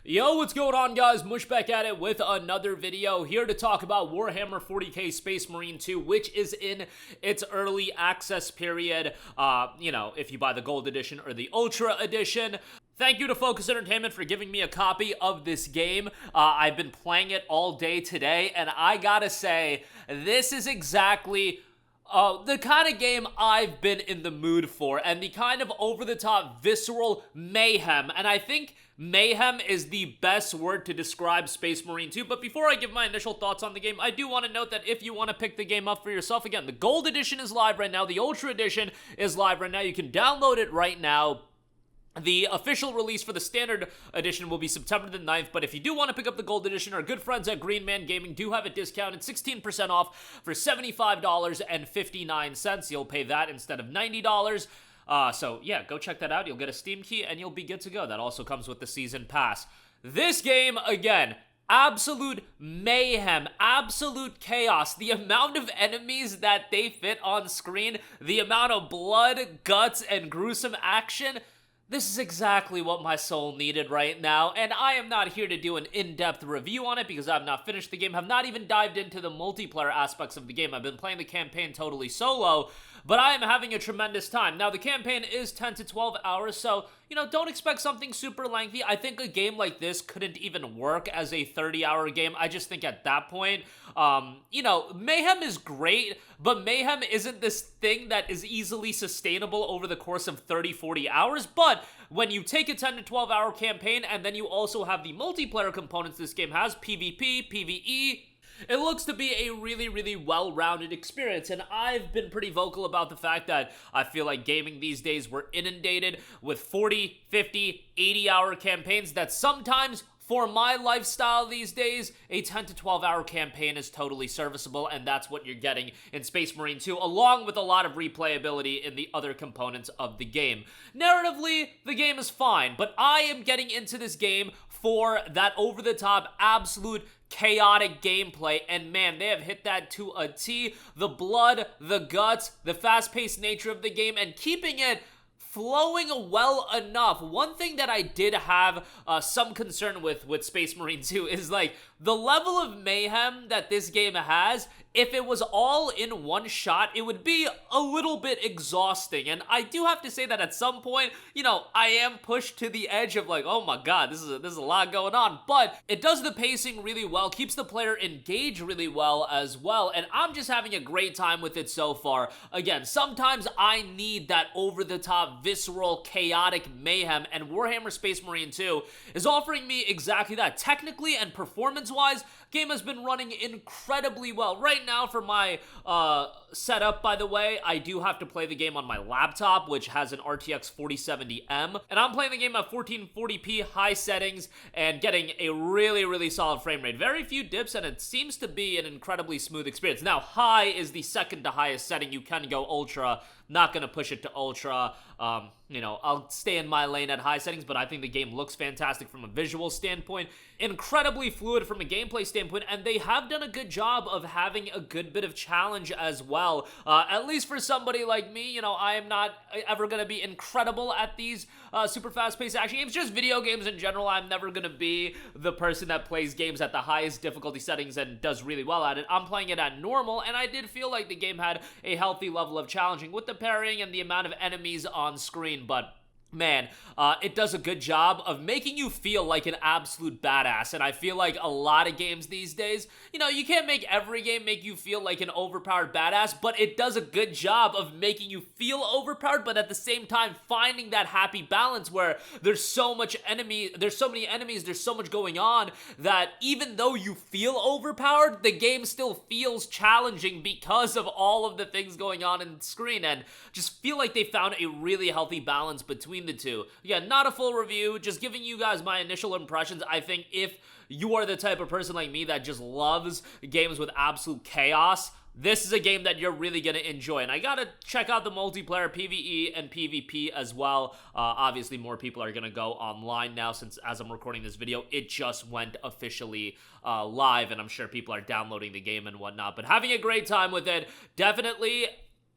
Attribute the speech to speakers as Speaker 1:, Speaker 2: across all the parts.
Speaker 1: Yo, what's going on, guys? Mush back at it with another video, here to talk about Warhammer 40k Space Marine 2, which is in its early access period, if you buy the Gold Edition or the Ultra Edition. Thank you to Focus Entertainment for giving me a copy of this game. I've been playing it all day today, and I gotta say, this is exactly the kind of game I've been in the mood for, and the kind of over-the-top, visceral mayhem. And I think mayhem is the best word to describe Space Marine 2. But before I give my initial thoughts on the game, I do want to note that if you want to pick the game up for yourself, again, the Gold Edition is live right now. The Ultra Edition is live right now. You can download it right now. The official release for the Standard Edition will be September the 9th, but if you do want to pick up the Gold Edition, our good friends at Green Man Gaming do have it discounted 16% off for $75.59. You'll pay that instead of $90. So yeah, go check that out. You'll get a Steam key and you'll be good to go. That also comes with the Season Pass. This game, again, absolute mayhem, absolute chaos. The amount of enemies that they fit on screen, the amount of blood, guts, and gruesome action. This is exactly what my soul needed right now, and I am not here to do an in-depth review on it because I have not finished the game, have not even dived into the multiplayer aspects of the game. I've been playing the campaign totally solo, but I am having a tremendous time. Now, the campaign is 10 to 12 hours, so, don't expect something super lengthy. I think a game like this couldn't even work as a 30-hour game. I just think at that point, Mayhem is great, but Mayhem isn't this thing that is easily sustainable over the course of 30, 40 hours, but when you take a 10 to 12 hour campaign and then you also have the multiplayer components this game has, PvP, PvE, it looks to be a really, really well-rounded experience, and I've been pretty vocal about the fact that I feel like gaming these days, we're inundated with 40, 50, 80-hour campaigns that sometimes, for my lifestyle these days, a 10 to 12 hour campaign is totally serviceable, and that's what you're getting in Space Marine 2, along with a lot of replayability in the other components of the game. Narratively, the game is fine, but I am getting into this game for that over-the-top, absolute chaotic gameplay, and man, they have hit that to a T. The blood, the guts, the fast-paced nature of the game, and keeping it flowing well enough. One thing that I did have some concern with Space Marine 2 is like the level of mayhem that this game has. If it was all in one shot, it would be a little bit exhausting. And I do have to say that at some point, I am pushed to the edge of like, oh my god, this is a lot going on. But it does the pacing really well, keeps the player engaged really well as well. And I'm just having a great time with it so far. Again, sometimes I need that over-the-top, visceral, chaotic mayhem. And Warhammer Space Marine 2 is offering me exactly that. Technically and performance-wise, game has been running incredibly well. Right now, for my setup, by the way, I do have to play the game on my laptop, which has an RTX 4070M, and I'm playing the game at 1440p high settings and getting a really, really solid frame rate. Very few dips, and it seems to be an incredibly smooth experience. Now, high is the second to highest setting. You can go ultra. Not going to push it to ultra. I'll stay in my lane at high settings, but I think the game looks fantastic from a visual standpoint. Incredibly fluid from a gameplay standpoint, and they have done a good job of having a good bit of challenge as well. At least for somebody like me, I am not ever going to be incredible at these super fast-paced action games. Just video games in general, I'm never going to be the person that plays games at the highest difficulty settings and does really well at it. I'm playing it at normal, and I did feel like the game had a healthy level of challenging with the parrying and the amount of enemies on screen, but man, it does a good job of making you feel like an absolute badass, and I feel like a lot of games these days, you can't make every game make you feel like an overpowered badass, but it does a good job of making you feel overpowered, but at the same time finding that happy balance where there's so many enemies, there's so much going on that even though you feel overpowered, the game still feels challenging because of all of the things going on in the screen, and just feel like they found a really healthy balance between the two. Again, not a full review, just giving you guys my initial impressions. I think if you are the type of person like me that just loves games with absolute chaos, this is a game that you're really going to enjoy. And I gotta check out the multiplayer, PvE and PvP as well. Obviously, more people are going to go online now since, as I'm recording this video, it just went officially live, and I'm sure people are downloading the game and whatnot. But having a great time with it. Definitely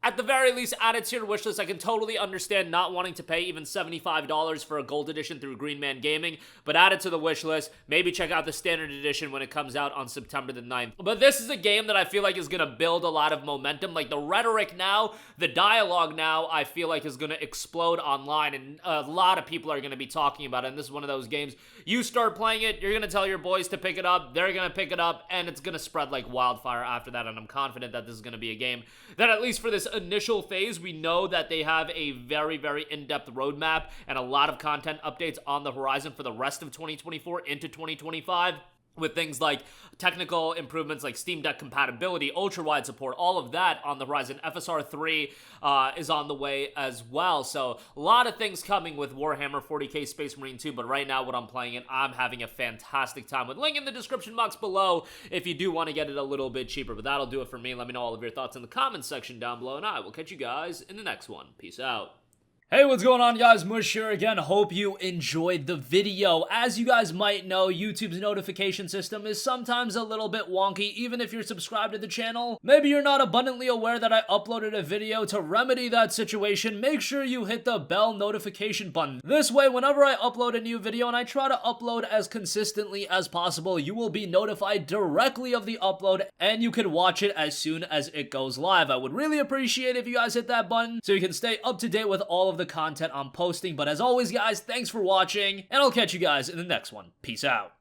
Speaker 1: At the very least, add it to your wishlist. I can totally understand not wanting to pay even $75 for a gold edition through Green Man Gaming, but add it to the wishlist. Maybe check out the standard edition when it comes out on September the 9th. But this is a game that I feel like is going to build a lot of momentum. Like, the rhetoric now, the dialogue now, I feel like is going to explode online, and a lot of people are going to be talking about it, and this is one of those games. You start playing it, you're going to tell your boys to pick it up, they're going to pick it up, and it's going to spread like wildfire after that, and I'm confident that this is going to be a game that, at least for this initial phase, we know that they have a very, very in-depth roadmap and a lot of content updates on the horizon for the rest of 2024 into 2025. With things like technical improvements like Steam Deck compatibility, ultra-wide support, all of that on the horizon. FSR 3 is on the way as well. So a lot of things coming with Warhammer 40k Space Marine 2, but right now what I'm playing it, I'm having a fantastic time with. Link in the description box below if you do want to get it a little bit cheaper. But that'll do it for me. Let me know all of your thoughts in the comments section down below, and I will catch you guys in the next one. Peace out. Hey, what's going on, guys? Mush here again. Hope you enjoyed the video. As you guys might know, YouTube's notification system is sometimes a little bit wonky, even if you're subscribed to the channel. Maybe you're not abundantly aware that I uploaded a video. To remedy that situation, make sure you hit the bell notification button. This way, whenever I upload a new video, and I try to upload as consistently as possible, you will be notified directly of the upload, and you can watch it as soon as it goes live. I would really appreciate if you guys hit that button so you can stay up to date with all of the content I'm posting. But as always, guys, thanks for watching, and I'll catch you guys in the next one. Peace out.